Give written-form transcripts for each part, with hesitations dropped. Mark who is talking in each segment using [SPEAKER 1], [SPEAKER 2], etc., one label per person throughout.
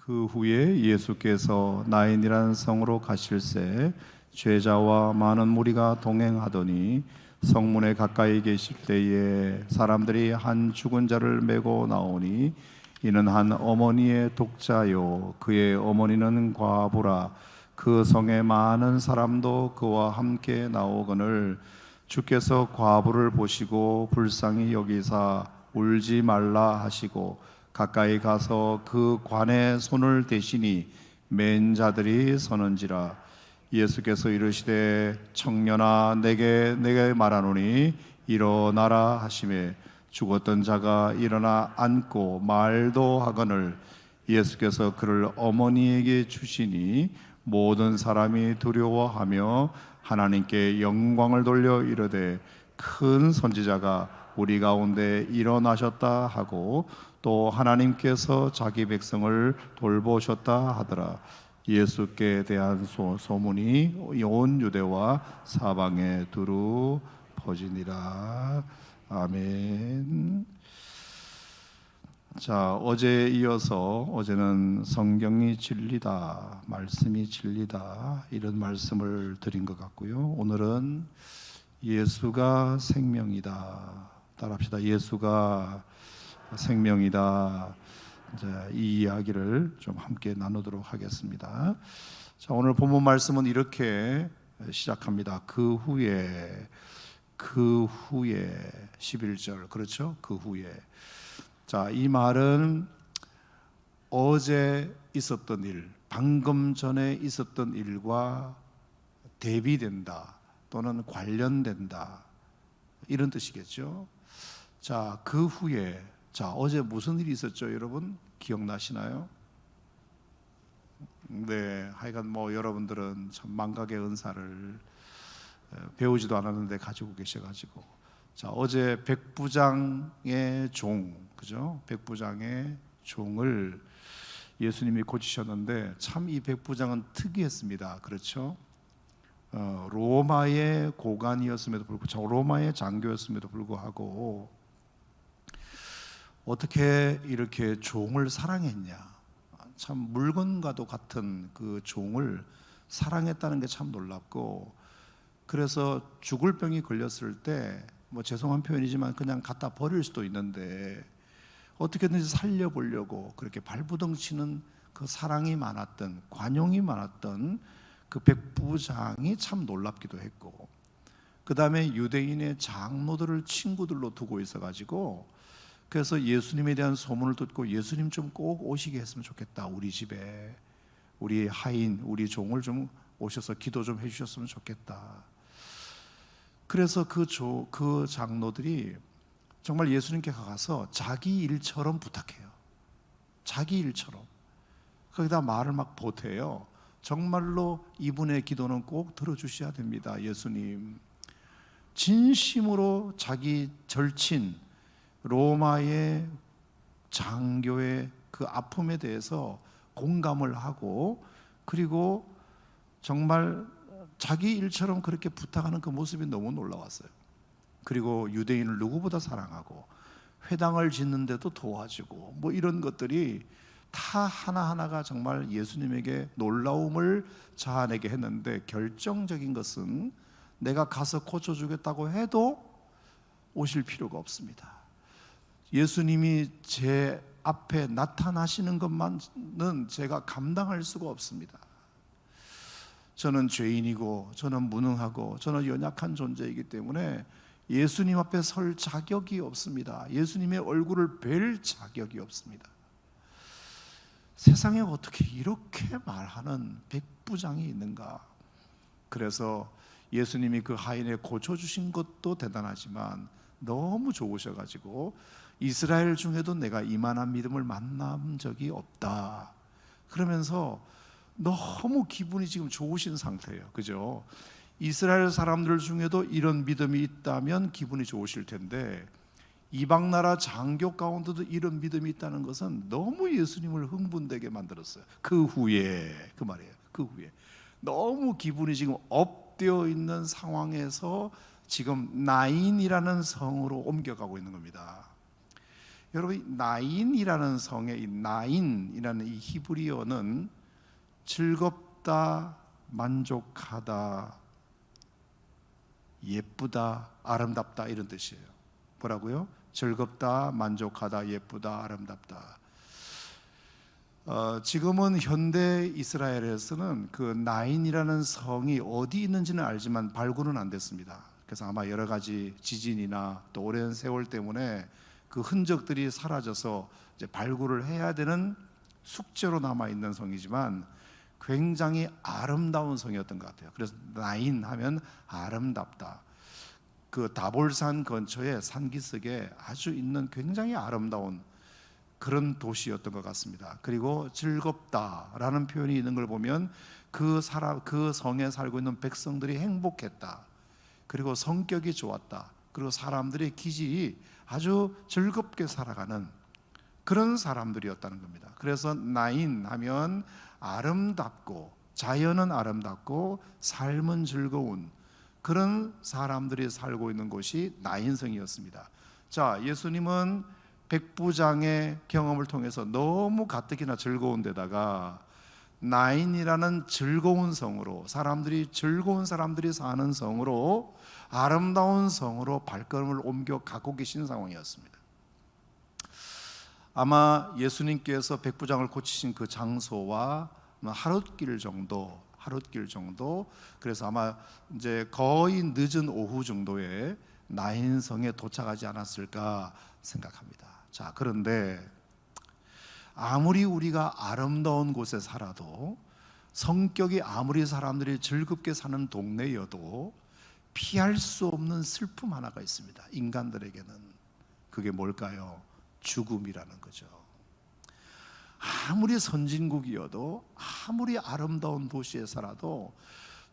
[SPEAKER 1] 그 후에 예수께서 나인이라는 성으로 가실새 제자와 많은 무리가 동행하더니 성문에 가까이 계실 때에 사람들이 한 죽은 자를 메고 나오니 이는 한 어머니의 독자요 그의 어머니는 과부라. 그 성에 많은 사람도 그와 함께 나오거늘 주께서 과부를 보시고 불쌍히 여기사 울지 말라 하시고 가까이 가서 그 관에 손을 대시니 맨 자들이 서는지라. 예수께서 이르시되 청년아 내게 말하노니 일어나라 하시매 죽었던 자가 일어나 앉고 말도 하거늘 예수께서 그를 어머니에게 주시니 모든 사람이 두려워하며 하나님께 영광을 돌려 이르되 큰 선지자가 우리 가운데 일어나셨다 하고 또 하나님께서 자기 백성을 돌보셨다 하더라. 예수께 대한 소문이 온 유대와 사방에 두루 퍼지니라. 아멘. 자, 어제에 이어서 어제는 성경이 진리다, 말씀이 진리다 이런 말씀을 드린 것 같고요. 오늘은 예수가 생명이다. 따라합시다. 예수가 생명이다. 자, 이 이야기를 좀 함께 나누도록 하겠습니다. 자, 오늘 본문 말씀은 이렇게 시작합니다. 그 후에 11절 그렇죠? 그 후에. 자, 이 말은 어제 있었던 일, 방금 전에 있었던 일과 대비된다 또는 관련된다 이런 뜻이겠죠. 자, 그 후에 자, 어제 무슨 일이 있었죠, 여러분? 기억나시나요? 네, 하여간 여러분들은 참 망각의 은사를 배우지도 않았는데 가지고 계셔가지고 자, 어제 백부장의 종, 그죠? 백부장의 종을 예수님이 고치셨는데 참 이 백부장은 특이했습니다. 그렇죠? 로마의 고관이었음에도 불구하고 로마의 장교였음에도 불구하고 어떻게 이렇게 종을 사랑했냐? 참 물건과도 같은 그 종을 사랑했다는 게 참 놀랍고, 그래서 죽을 병이 걸렸을 때 죄송한 표현이지만 그냥 갖다 버릴 수도 있는데 어떻게든지 살려보려고 그렇게 발부둥치는 그 사랑이 많았던, 관용이 많았던 그 백부장이 참 놀랍기도 했고, 그 다음에 유대인의 장로들을 친구들로 두고 있어가지고 그래서 예수님에 대한 소문을 듣고 예수님 좀 꼭 오시게 했으면 좋겠다, 우리 집에 우리 하인, 우리 종을 좀 오셔서 기도 좀 해주셨으면 좋겠다. 그래서 그 장로들이 정말 예수님께 가서 자기 일처럼 부탁해요. 자기 일처럼. 거기다 말을 막 보태요. 정말로 이분의 기도는 꼭 들어주셔야 됩니다, 예수님. 진심으로 자기 절친 로마의 장교의 그 아픔에 대해서 공감을 하고, 그리고 정말 자기 일처럼 그렇게 부탁하는 그 모습이 너무 놀라웠어요. 그리고 유대인을 누구보다 사랑하고 회당을 짓는데도 도와주고 이런 것들이 다 하나하나가 정말 예수님에게 놀라움을 자아내게 했는데, 결정적인 것은 내가 가서 고쳐주겠다고 해도 오실 필요가 없습니다. 예수님이 제 앞에 나타나시는 것만은 제가 감당할 수가 없습니다. 저는 죄인이고 저는 무능하고 저는 연약한 존재이기 때문에 예수님 앞에 설 자격이 없습니다. 예수님의 얼굴을 뵐 자격이 없습니다. 세상에 어떻게 이렇게 말하는 백부장이 있는가? 그래서 예수님이 그 하인을 고쳐주신 것도 대단하지만 너무 좋으셔가지고 이스라엘 중에도 내가 이만한 믿음을 만난 적이 없다 그러면서 너무 기분이 지금 좋으신 상태예요. 그죠? 이스라엘 사람들 중에도 이런 믿음이 있다면 기분이 좋으실 텐데, 이방 나라 장교 가운데도 이런 믿음이 있다는 것은 너무 예수님을 흥분되게 만들었어요. 그 후에, 그 말이에요. 그 후에 너무 기분이 지금 업되어 있는 상황에서 지금 나인이라는 성으로 옮겨가고 있는 겁니다. 여러분, 나인이라는 성의 이 나인이라는 이 히브리어는 즐겁다, 만족하다, 예쁘다, 아름답다 이런 뜻이에요. 뭐라고요? 즐겁다, 만족하다, 예쁘다, 아름답다. 지금은 현대 이스라엘에서는 그 나인이라는 성이 어디 있는지는 알지만 발굴은 안 됐습니다. 그래서 아마 여러 가지 지진이나 또 오랜 세월 때문에 그 흔적들이 사라져서 이제 발굴을 해야 되는 숙제로 남아 있는 성이지만 굉장히 아름다운 성이었던 것 같아요. 그래서 나인 하면 아름답다. 그 다볼산 근처에 산기슭에 아주 있는 굉장히 아름다운 그런 도시였던 것 같습니다. 그리고 즐겁다라는 표현이 있는 걸 보면 그 성에 살고 있는 백성들이 행복했다. 그리고 성격이 좋았다. 그리고 사람들의 기질이 아주 즐겁게 살아가는 그런 사람들이었다는 겁니다. 그래서 나인 하면 아름답고, 자연은 아름답고 삶은 즐거운 그런 사람들이 살고 있는 곳이 나인성이었습니다. 자, 예수님은 백부장의 경험을 통해서 너무 가뜩이나 즐거운 데다가 나인이라는 즐거운 성으로, 사람들이 즐거운 사람들이 사는 성으로, 아름다운 성으로 발걸음을 옮겨 가고 계신 상황이었습니다. 아마 예수님께서 백부장을 고치신 그 장소와 하룻길 정도, 그래서 아마 이제 거의 늦은 오후 정도에 나인성에 도착하지 않았을까 생각합니다. 자, 그런데 아무리 우리가 아름다운 곳에 살아도, 성격이 아무리 사람들이 즐겁게 사는 동네여도 피할 수 없는 슬픔 하나가 있습니다. 인간들에게는. 그게 뭘까요? 죽음이라는 거죠. 아무리 선진국이어도, 아무리 아름다운 도시에 살아도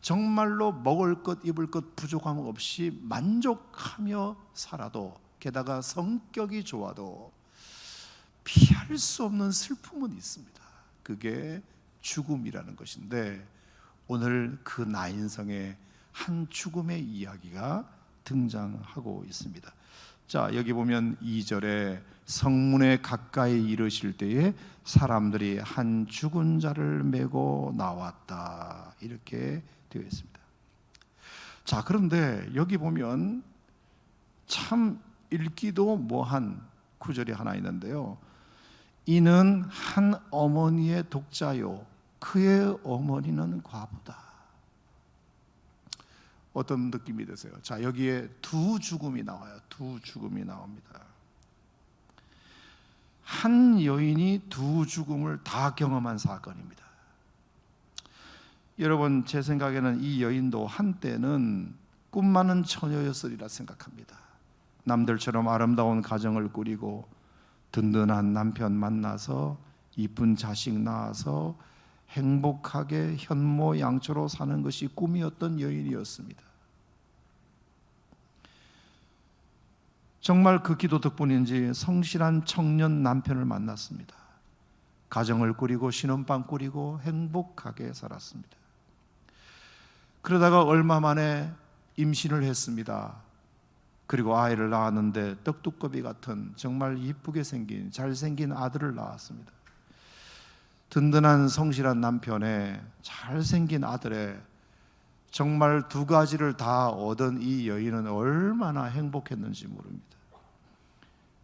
[SPEAKER 1] 정말로 먹을 것 입을 것 부족함 없이 만족하며 살아도, 게다가 성격이 좋아도 피할 수 없는 슬픔은 있습니다. 그게 죽음이라는 것인데, 오늘 그 나인성의 한 죽음의 이야기가 등장하고 있습니다. 자, 여기 보면 2절에 성문에 가까이 이르실 때에 사람들이 한 죽은 자를 메고 나왔다, 이렇게 되어 있습니다. 자, 그런데 여기 보면 참 읽기도 뭐한 구절이 하나 있는데요. 이는 한 어머니의 독자요, 그의 어머니는 과부다. 어떤 느낌이 드세요? 자, 여기에 두 죽음이 나와요. 두 죽음이 나옵니다. 한 여인이 두 죽음을 다 경험한 사건입니다. 여러분, 제 생각에는 이 여인도 한때는 꿈 많은 처녀였으리라 생각합니다. 남들처럼 아름다운 가정을 꾸리고 든든한 남편 만나서 이쁜 자식 낳아서 행복하게 현모양처로 사는 것이 꿈이었던 여인이었습니다. 정말 그 기도 덕분인지 성실한 청년 남편을 만났습니다. 가정을 꾸리고 신혼방 꾸리고 행복하게 살았습니다. 그러다가 얼마 만에 임신을 했습니다. 그리고 아이를 낳았는데 떡두꺼비 같은 정말 이쁘게 생긴, 잘생긴 아들을 낳았습니다. 든든한 성실한 남편의 잘생긴 아들의 정말 두 가지를 다 얻은 이 여인은 얼마나 행복했는지 모릅니다.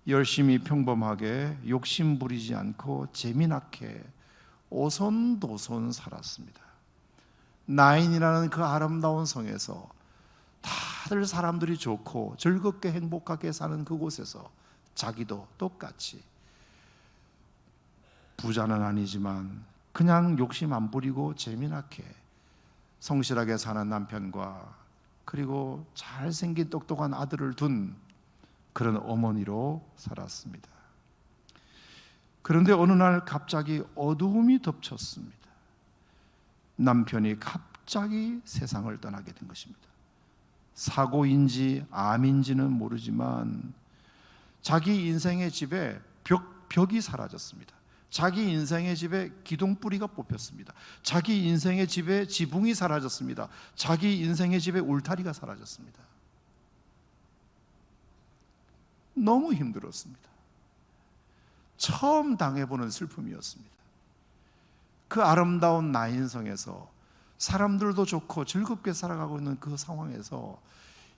[SPEAKER 1] 열심히 평범하게 욕심 부리지 않고 재미나게 오손도손 살았습니다. 나인이라는 그 아름다운 성에서 다들 사람들이 좋고 즐겁게 행복하게 사는 그곳에서 자기도 똑같이 부자는 아니지만 그냥 욕심 안 부리고 재미나게 성실하게 사는 남편과 그리고 잘생긴 똑똑한 아들을 둔 그런 어머니로 살았습니다. 그런데 어느 날 갑자기 어두움이 덮쳤습니다. 남편이 갑자기 세상을 떠나게 된 것입니다. 사고인지 암인지는 모르지만 자기 인생의 집에 벽이 사라졌습니다. 자기 인생의 집에 기둥뿌리가 뽑혔습니다. 자기 인생의 집에 지붕이 사라졌습니다. 자기 인생의 집에 울타리가 사라졌습니다. 너무 힘들었습니다. 처음 당해보는 슬픔이었습니다. 그 아름다운 나인성에서 사람들도 좋고 즐겁게 살아가고 있는 그 상황에서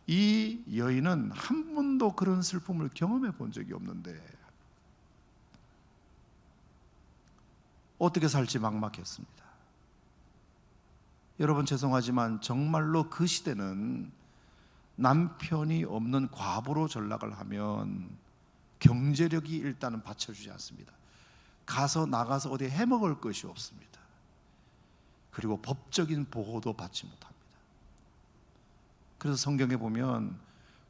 [SPEAKER 1] 이 여인은 한 번도 그런 슬픔을 경험해 본 적이 없는데 어떻게 살지 막막했습니다. 여러분 죄송하지만 정말로 그 시대는 남편이 없는 과부로 전락을 하면 경제력이 일단은 받쳐주지 않습니다. 나가서 어디 해먹을 것이 없습니다. 그리고 법적인 보호도 받지 못합니다. 그래서 성경에 보면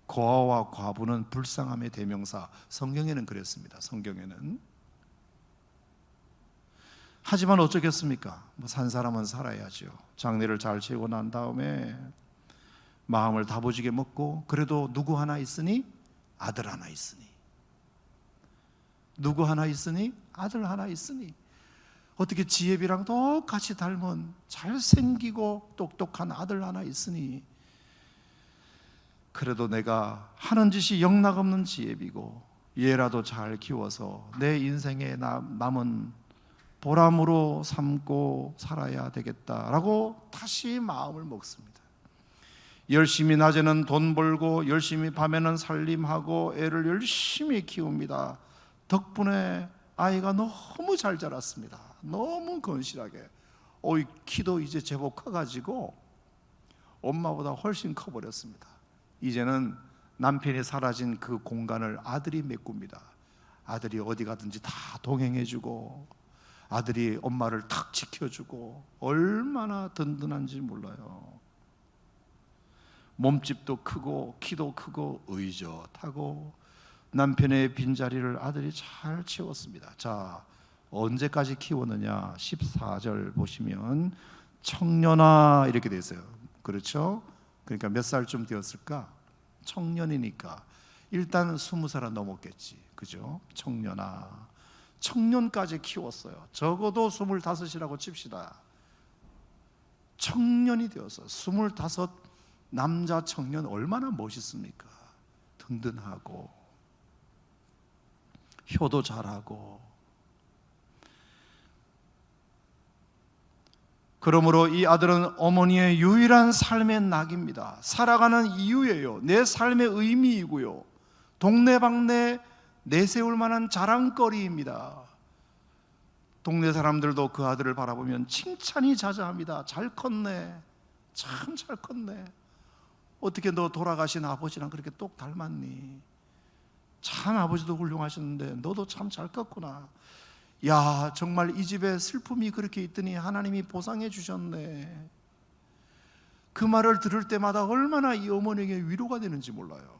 [SPEAKER 1] 고아와 과부는 불쌍함의 대명사, 성경에는 그랬습니다. 성경에는. 하지만 어쩌겠습니까? 산 사람은 살아야죠. 장례를 잘 치르고 난 다음에 마음을 다부지게 먹고, 그래도 누구 하나 있으니 아들 하나 있으니, 누구 하나 있으니 아들 하나 있으니, 어떻게 지혜비랑 똑같이 닮은 잘생기고 똑똑한 아들 하나 있으니, 그래도 내가 하는 짓이 영락없는 지혜비고 얘라도 잘 키워서 내 인생에 남은 보람으로 삼고 살아야 되겠다라고 다시 마음을 먹습니다. 열심히 낮에는 돈 벌고 열심히 밤에는 살림하고 애를 열심히 키웁니다. 덕분에 아이가 너무 잘 자랐습니다. 너무 건실하게. 키도 이제 제법 커가지고 엄마보다 훨씬 커버렸습니다. 이제는 남편이 사라진 그 공간을 아들이 메꿉니다. 아들이 어디 가든지 다 동행해주고, 아들이 엄마를 탁 지켜주고, 얼마나 든든한지 몰라요. 몸집도 크고 키도 크고 의젓하고 남편의 빈자리를 아들이 잘 채웠습니다. 자, 언제까지 키웠느냐? 14절 보시면 청년아 이렇게 돼 있어요. 그렇죠? 그러니까 몇 살쯤 되었을까? 청년이니까 일단 20살은 넘었겠지. 그죠? 청년아, 청년까지 키웠어요. 적어도 25이라고 칩시다. 청년이 되어서 25 남자 청년 얼마나 멋있습니까? 든든하고 효도 잘하고. 그러므로 이 아들은 어머니의 유일한 삶의 낙입니다. 살아가는 이유예요. 내 삶의 의미이고요, 동네방네 내세울 만한 자랑거리입니다. 동네 사람들도 그 아들을 바라보면 칭찬이 자자합니다. 잘 컸네, 참 잘 컸네. 어떻게 너 돌아가신 아버지랑 그렇게 똑 닮았니? 참 아버지도 훌륭하셨는데 너도 참 잘 컸구나. 야, 정말 이 집에 슬픔이 그렇게 있더니 하나님이 보상해 주셨네. 그 말을 들을 때마다 얼마나 이 어머니에게 위로가 되는지 몰라요.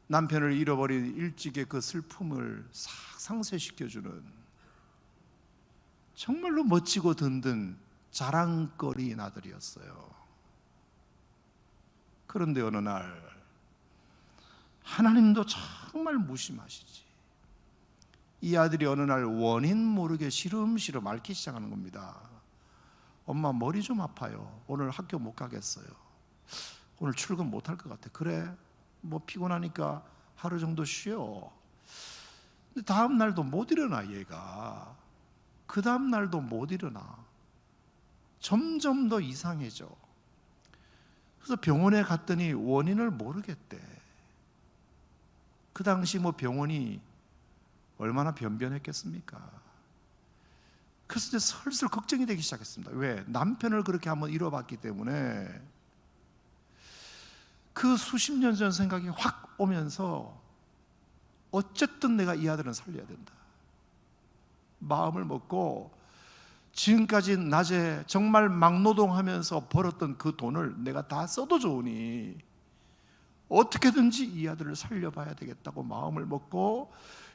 [SPEAKER 1] 남편을 잃어버린 일찍의 그 슬픔을 싹 상쇄시켜주는 정말로 멋지고 든든 자랑거리인 아들이었어요. 그런데 어느 날 하나님도 정말 무심하시지. 이 아들이 어느 날 원인 모르게 시름시름 앓기 시작하는 겁니다. 엄마 머리 좀 아파요. 오늘 학교 못 가겠어요. 오늘 출근 못 할 것 같아. 그래, 뭐 피곤하니까 하루 정도 쉬어. 근데 다음 날도 못 일어나. 얘가 그 다음 날도 못 일어나. 점점 더 이상해져. 그래서 병원에 갔더니 원인을 모르겠대. 그 당시 뭐 병원이 얼마나 변변했겠습니까? 그래서 이제 슬슬 걱정이 되기 시작했습니다. 왜? 남편을 그렇게 한번 잃어봤기 때문에 그 수십 년 전 생각이 확 오면서 어쨌든 내가 이 아들은 살려야 된다 마음을 먹고, 지금까지 낮에 정말 막노동하면서 벌었던 그 돈을 내가 다 써도 좋으니 어떻게든지 이 아들을 살려봐야 되겠다고 마음을 먹고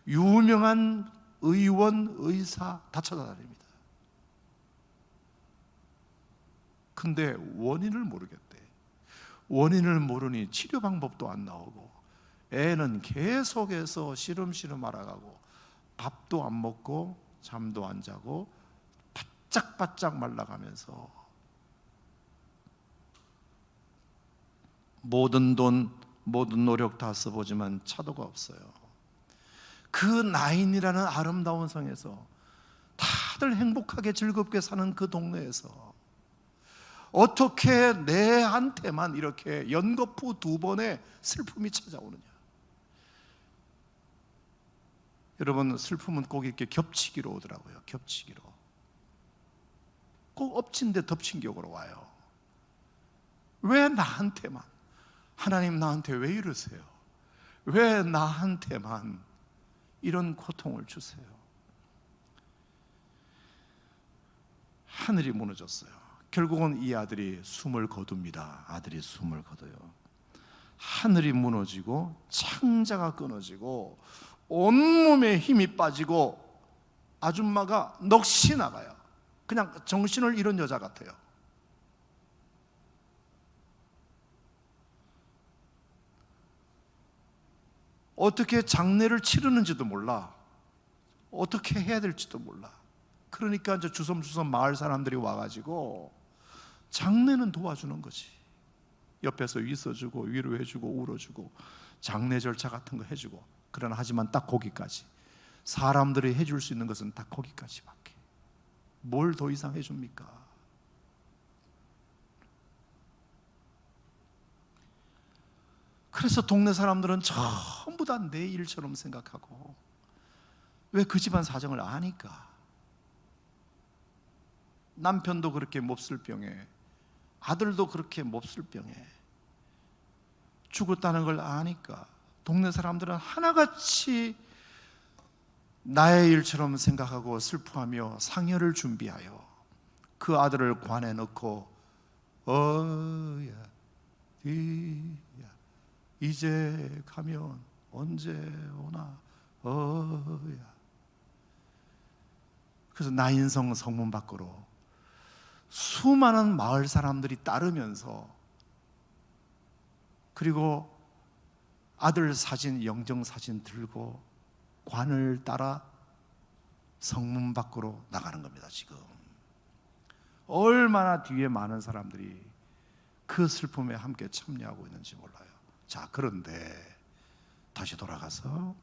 [SPEAKER 1] 유명한 의원, 의사 다 찾아다닙니다. 근데 원인을 모르겠대. 원인을 모르니 치료 방법도 안 나오고 애는 계속해서 시름시름 알아가고 밥도 안 먹고 잠도 안 자고 바짝바짝 말라가면서 모든 돈, 모든 노력 다 써보지만 차도가 없어요. 그 나인이라는 아름다운 성에서 다들 행복하게 즐겁게 사는 그 동네에서 어떻게 내한테만 이렇게 연거푸 2번의 슬픔이 찾아오느냐. 여러분, 슬픔은 꼭 이렇게 겹치기로 오더라고요. 겹치기로. 꼭 엎친 데 덮친 격으로 와요. 왜 나한테만? 하나님, 나한테 왜 이러세요? 왜 나한테만 이런 고통을 주세요? 하늘이 무너졌어요. 결국은 이 아들이 숨을 거둡니다. 아들이 숨을 거둬요. 하늘이 무너지고 창자가 끊어지고 온몸에 힘이 빠지고 아줌마가 넋이 나가요. 그냥 정신을 잃은 여자 같아요. 어떻게 장례를 치르는지도 몰라. 어떻게 해야 될지도 몰라. 그러니까 이제 주섬주섬 마을 사람들이 와가지고 장례는 도와주는 거지. 옆에서 있어주고 위로해주고 울어주고 장례 절차 같은 거 해주고. 그러나 하지만 딱 거기까지. 사람들이 해줄 수 있는 것은 딱 거기까지밖에. 뭘 더 이상 해줍니까? 그래서 동네 사람들은 전부 다 내 일처럼 생각하고, 왜 그 집안 사정을 아니까. 남편도 그렇게 몹쓸 병에, 아들도 그렇게 몹쓸 병에 죽었다는 걸 아니까 동네 사람들은 하나같이 나의 일처럼 생각하고 슬퍼하며 상여를 준비하여 그 아들을 관에 넣고 어야 뒤야 이제 가면 언제 오나 어야. 그래서 나인성 성문 밖으로 수많은 마을 사람들이 따르면서, 그리고 아들 사진, 영정 사진 들고 관을 따라 성문 밖으로 나가는 겁니다. 지금 얼마나 뒤에 많은 사람들이 그 슬픔에 함께 참여하고 있는지 몰라요. 자, 그런데 다시 돌아가서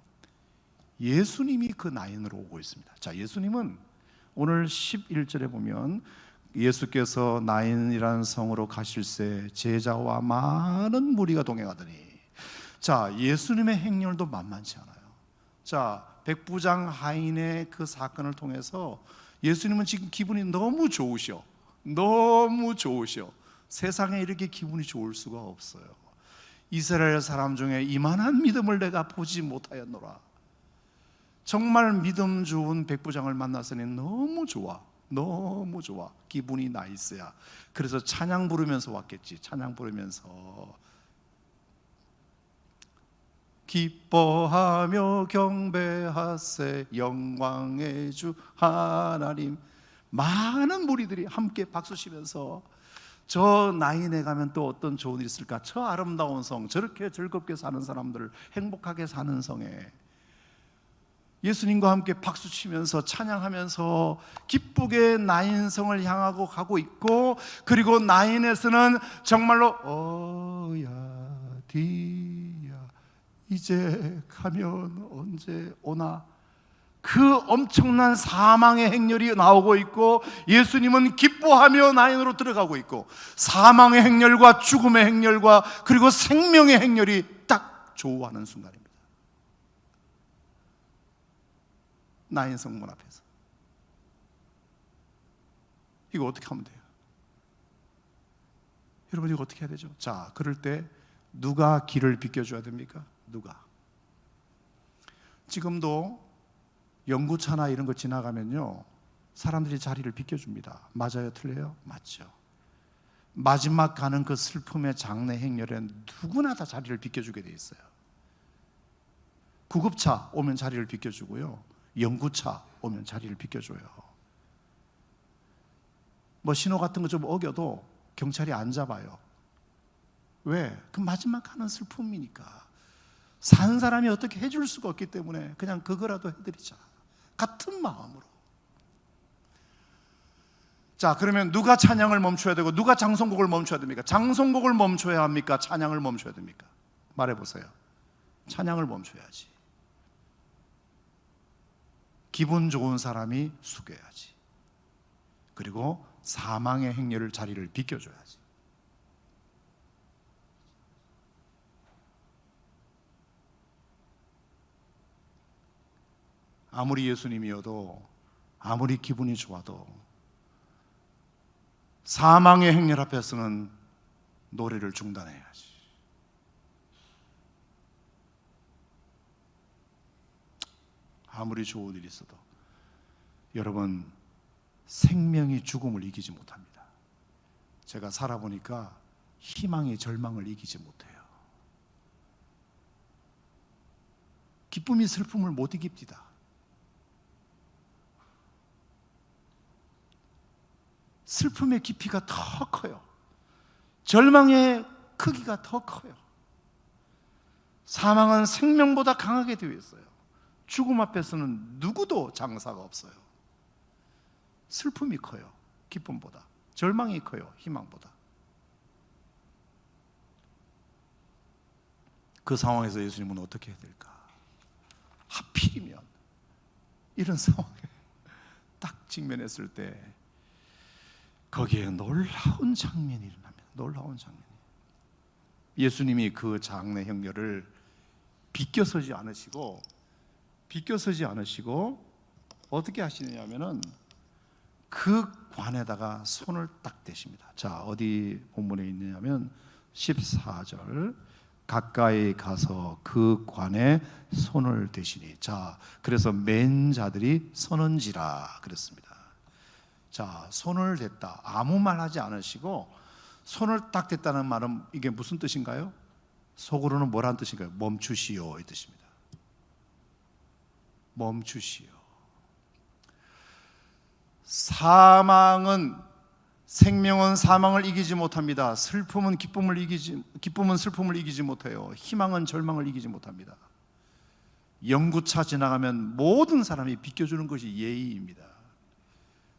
[SPEAKER 1] 예수님이 그 나인으로 오고 있습니다. 자, 예수님은 오늘 11절에 보면 예수께서 나인이라는 성으로 가실새 제자와 많은 무리가 동행하더니, 자, 예수님의 행렬도 만만치 않아요. 자, 백부장 하인의 그 사건을 통해서 예수님은 지금 기분이 너무 좋으셔. 너무 좋으셔. 세상에 이렇게 기분이 좋을 수가 없어요. 이스라엘 사람 중에 이만한 믿음을 내가 보지 못하였노라. 정말 믿음 좋은 백부장을 만났으니 너무 좋아. 너무 좋아. 기분이 나이스야. 그래서 찬양 부르면서 왔겠지. 찬양 부르면서 기뻐하며 경배하세 영광의 주 하나님. 많은 무리들이 함께 박수 치면서, 저 나인에 가면 또 어떤 좋은 일이 있을까? 저 아름다운 성, 저렇게 즐겁게 사는 사람들, 행복하게 사는 성에 예수님과 함께 박수 치면서 찬양하면서 기쁘게 나인성을 향하고 가고 있고, 그리고 나인에서는 정말로 어야 디야 이제 가면 언제 오나, 그 엄청난 사망의 행렬이 나오고 있고, 예수님은 기뻐하며 나인으로 들어가고 있고, 사망의 행렬과 죽음의 행렬과 그리고 생명의 행렬이 딱 조우하는 순간입니다. 나인 성문 앞에서. 이거 어떻게 하면 돼요? 여러분, 이거 어떻게 해야 되죠? 자, 그럴 때 누가 길을 비켜줘야 됩니까? 누가? 지금도 연구차나 이런 거 지나가면요, 사람들이 자리를 비켜줍니다. 맞아요? 틀려요? 맞죠. 마지막 가는 그 슬픔의 장례 행렬에 누구나 다 자리를 비켜주게 돼 있어요. 구급차 오면 자리를 비켜주고요, 연구차 오면 자리를 비켜줘요. 뭐 신호 같은 거 좀 어겨도 경찰이 안 잡아요. 왜? 그 마지막 가는 슬픔이니까. 산 사람이 어떻게 해줄 수가 없기 때문에 그냥 그거라도 해드리자. 같은 마음으로. 자, 그러면 누가 찬양을 멈춰야 되고 누가 장송곡을 멈춰야 됩니까? 장송곡을 멈춰야 합니까? 찬양을 멈춰야 됩니까? 말해보세요. 찬양을 멈춰야지. 기분 좋은 사람이 숙여야지. 그리고 사망의 행렬을 자리를 비켜줘야지. 아무리 예수님이어도, 아무리 기분이 좋아도 사망의 행렬 앞에서는 노래를 중단해야지. 아무리 좋은 일이 있어도 여러분, 생명이 죽음을 이기지 못합니다. 제가 살아보니까 희망이 절망을 이기지 못해요. 기쁨이 슬픔을 못 이깁니다. 슬픔의 깊이가 더 커요. 절망의 크기가 더 커요. 사망은 생명보다 강하게 되어 있어요. 죽음 앞에서는 누구도 장사가 없어요. 슬픔이 커요, 기쁨보다. 절망이 커요, 희망보다. 그 상황에서 예수님은 어떻게 해야 될까? 하필이면 이런 상황에 딱 직면했을 때 거기에 놀라운 장면이 일어납니다. 놀라운 장면이. 예수님이 그 장래 행렬을 비껴서지 않으시고 어떻게 하시느냐면은 그 관에다가 손을 딱 대십니다. 자, 어디 본문에 있느냐면 14절, 가까이 가서 그 관에 손을 대시니. 자, 그래서 맨 자들이 서는지라 그랬습니다. 자, 손을 댔다. 아무 말 하지 않으시고 손을 딱 댔다는 말은 이게 무슨 뜻인가요? 속으로는 뭐라는 뜻인가요? 멈추시오, 이 뜻입니다. 멈추시오. 생명은 사망을 이기지 못합니다. 슬픔은 슬픔을 이기지 못해요. 희망은 절망을 이기지 못합니다. 영구차 지나가면 모든 사람이 비켜주는 것이 예의입니다.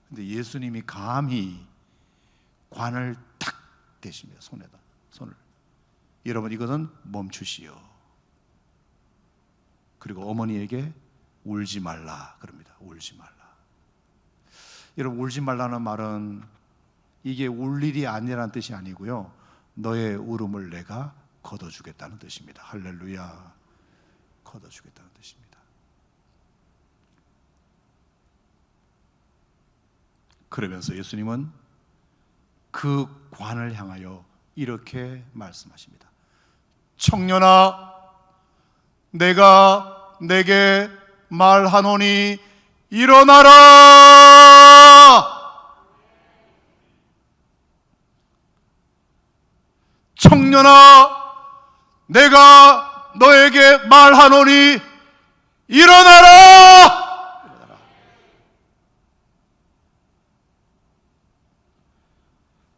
[SPEAKER 1] 근데 예수님이 감히 관을 딱 대십니다. 손을. 여러분, 이것은 멈추시오. 그리고 어머니에게 울지 말라 그럽니다. 울지 말라. 여러분, 울지 말라는 말은 이게 울 일이 아니라는 뜻이 아니고요, 너의 울음을 내가 걷어주겠다는 뜻입니다. 할렐루야. 걷어주겠다는 뜻입니다. 그러면서 예수님은 그 관을 향하여 이렇게 말씀하십니다. 청년아, 내가 내게 말하노니 일어나라. 청년아, 내가 너에게 말하노니 일어나라.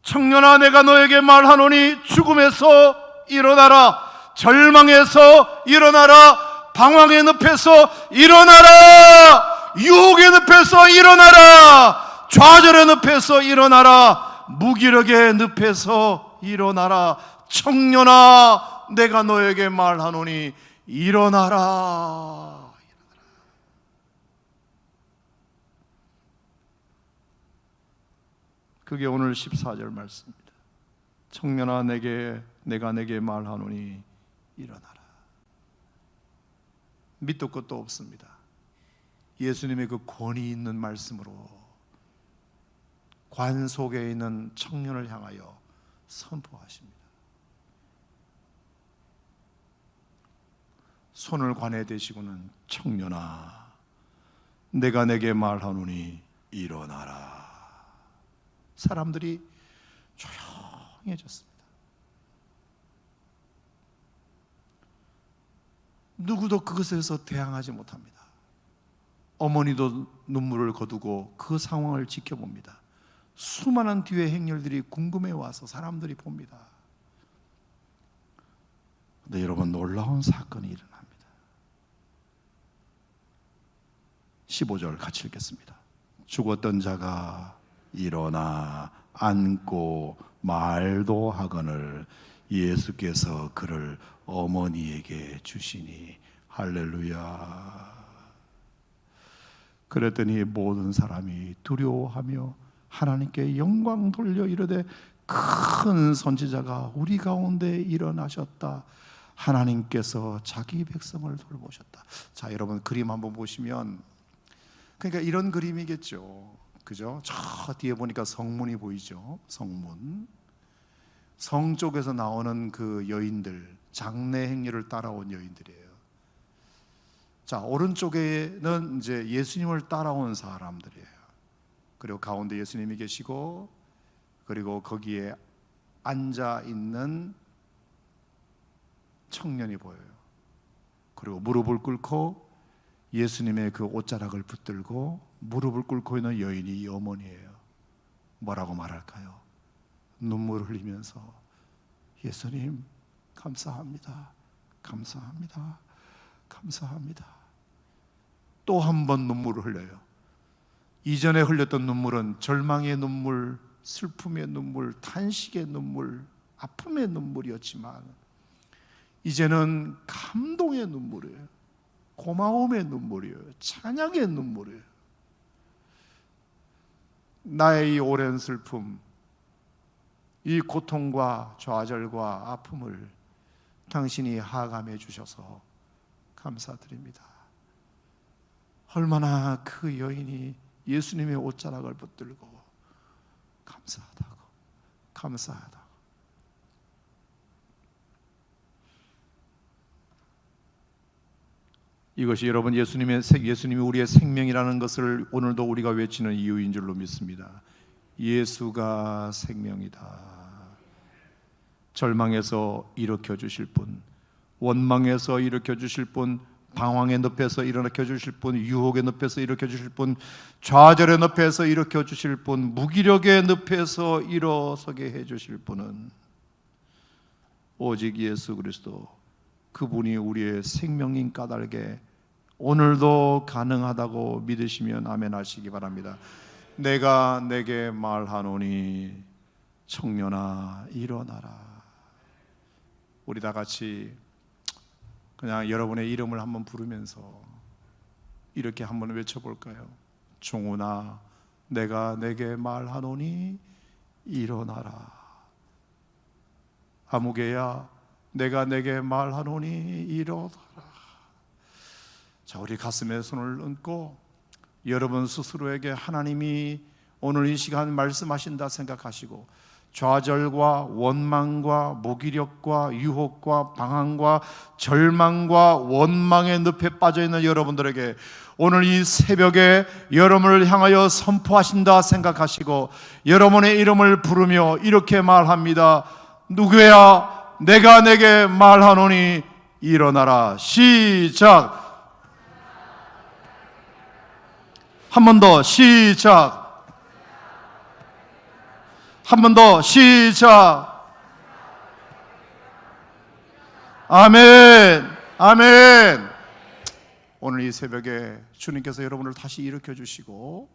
[SPEAKER 1] 청년아, 내가 너에게 말하노니 죽음에서 일어나라. 절망에서 일어나라. 방황의 늪에서 일어나라. 유혹의 늪에서 일어나라. 좌절의 늪에서 일어나라. 무기력의 늪에서 일어나라. 청년아, 내가 너에게 말하노니 일어나라. 그게 오늘 14절 말씀입니다. 청년아, 내가 내게 말하노니 일어나라. 밑도 끝도 없습니다. 예수님의 그 권위 있는 말씀으로 관 속에 있는 청년을 향하여 선포하십니다. 손을 관에 대시고는 청년아, 내가 내게 말하노니 일어나라. 사람들이 조용해졌습니다. 누구도 그것에서 대항하지 못합니다. 어머니도 눈물을 거두고 그 상황을 지켜봅니다. 수많은 뒤의 행렬들이 궁금해 와서 사람들이 봅니다. 그런데 여러분, 놀라운 사건이 일어납니다. 15절 같이 읽겠습니다. 죽었던 자가 일어나 앉고 말도 하거늘 예수께서 그를 어머니에게 주시니. 할렐루야. 그랬더니 모든 사람이 두려워하며 하나님께 영광 돌려 이르되 큰 선지자가 우리 가운데 일어나셨다. 하나님께서 자기 백성을 돌보셨다. 자, 여러분 그림 한번 보시면 그러니까 이런 그림이겠죠. 그죠? 저 뒤에 보니까 성문이 보이죠. 성문. 성 쪽에서 나오는 그 여인들, 장례 행렬을 따라온 여인들이에요. 자, 오른쪽에는 이제 예수님을 따라온 사람들이에요. 그리고 가운데 예수님이 계시고, 그리고 거기에 앉아 있는 청년이 보여요. 그리고 무릎을 꿇고 예수님의 그 옷자락을 붙들고 무릎을 꿇고 있는 여인이 이 어머니예요. 뭐라고 말할까요? 눈물을 흘리면서 예수님 감사합니다. 감사합니다. 감사합니다. 또 한 번 눈물을 흘려요. 이전에 흘렸던 눈물은 절망의 눈물, 슬픔의 눈물, 탄식의 눈물, 아픔의 눈물이었지만 이제는 감동의 눈물이에요. 고마움의 눈물이에요. 찬양의 눈물이에요. 나의 이 오랜 슬픔, 이 고통과 좌절과 아픔을 당신이 하감해 주셔서 감사드립니다. 얼마나 그 여인이 예수님의 옷자락을 붙들고 감사하다고, 감사하다고. 이것이 여러분 예수님이 우리의 생명이라는 것을 오늘도 우리가 외치는 이유인 줄로 믿습니다. 예수가 생명이다. 절망에서 일으켜 주실 분, 원망에서 일으켜 주실 분, 방황의 늪에서 일으켜 주실 분, 유혹의 늪에서 일으켜 주실 분, 좌절의 늪에서 일으켜 주실 분, 무기력의 늪에서 일어서게 해 주실 분은 오직 예수 그리스도, 그분이 우리의 생명인 까닭에 오늘도 가능하다고 믿으시면 아멘 하시기 바랍니다. 내가 내게 말하노니 청년아 일어나라. 우리 다 같이 그냥 여러분의 이름을 한번 부르면서 이렇게 한번 외쳐볼까요? 종훈아 내가 내게 말하노니 일어나라. 아무개야 내가 내게 말하노니 일어나라. 자, 우리 가슴에 손을 얹고 여러분 스스로에게 하나님이 오늘 이 시간 말씀하신다 생각하시고 좌절과 원망과 무기력과 유혹과 방황과 절망과 원망의 늪에 빠져있는 여러분들에게 오늘 이 새벽에 여러분을 향하여 선포하신다 생각하시고 여러분의 이름을 부르며 이렇게 말합니다. 누구야 내가 내게 말하노니 일어나라. 시작. 한 번 더 시작. 한 번 더 시작. 아멘. 아멘. 오늘 이 새벽에 주님께서 여러분을 다시 일으켜 주시고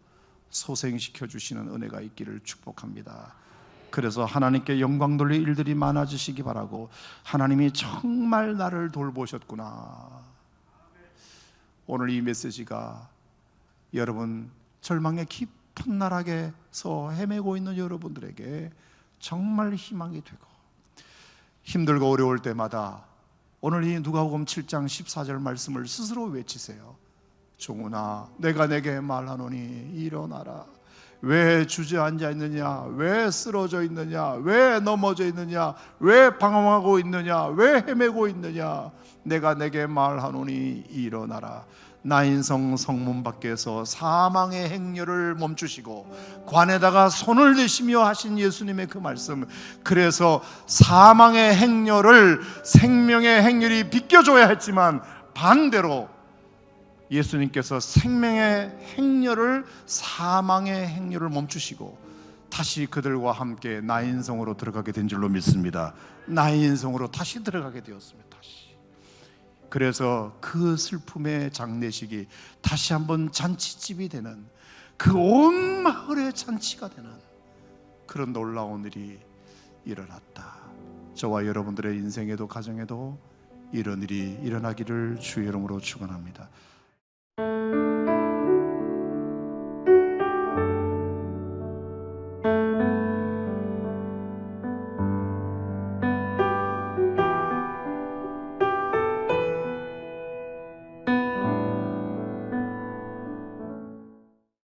[SPEAKER 1] 소생시켜 주시는 은혜가 있기를 축복합니다. 그래서 하나님께 영광 돌릴 일들이 많아지시기 바라고, 하나님이 정말 나를 돌보셨구나. 오늘 이 메시지가 여러분 절망의 깊은 나락에서 헤매고 있는 여러분들에게 정말 희망이 되고, 힘들고 어려울 때마다 오늘 이 누가복음 7장 14절 말씀을 스스로 외치세요. 종훈아 내가 내게 말하노니 일어나라. 왜 주저앉아 있느냐? 왜 쓰러져 있느냐? 왜 넘어져 있느냐? 왜 방황하고 있느냐? 왜 헤매고 있느냐? 내가 내게 말하노니 일어나라. 나인성 성문 밖에서 사망의 행렬을 멈추시고 관에다가 손을 대시며 하신 예수님의 그 말씀, 그래서 사망의 행렬을 생명의 행렬이 비껴줘야 했지만 반대로 예수님께서 생명의 행렬을, 사망의 행렬을 멈추시고 다시 그들과 함께 나인성으로 들어가게 된 줄로 믿습니다. 나인성으로 다시 들어가게 되었습니다. 다시. 그래서 그 슬픔의 장례식이 다시 한번 잔치집이 되는, 그 온 마을의 잔치가 되는 그런 놀라운 일이 일어났다. 저와 여러분들의 인생에도 가정에도 이런 일이 일어나기를 주의 이름으로 축원합니다.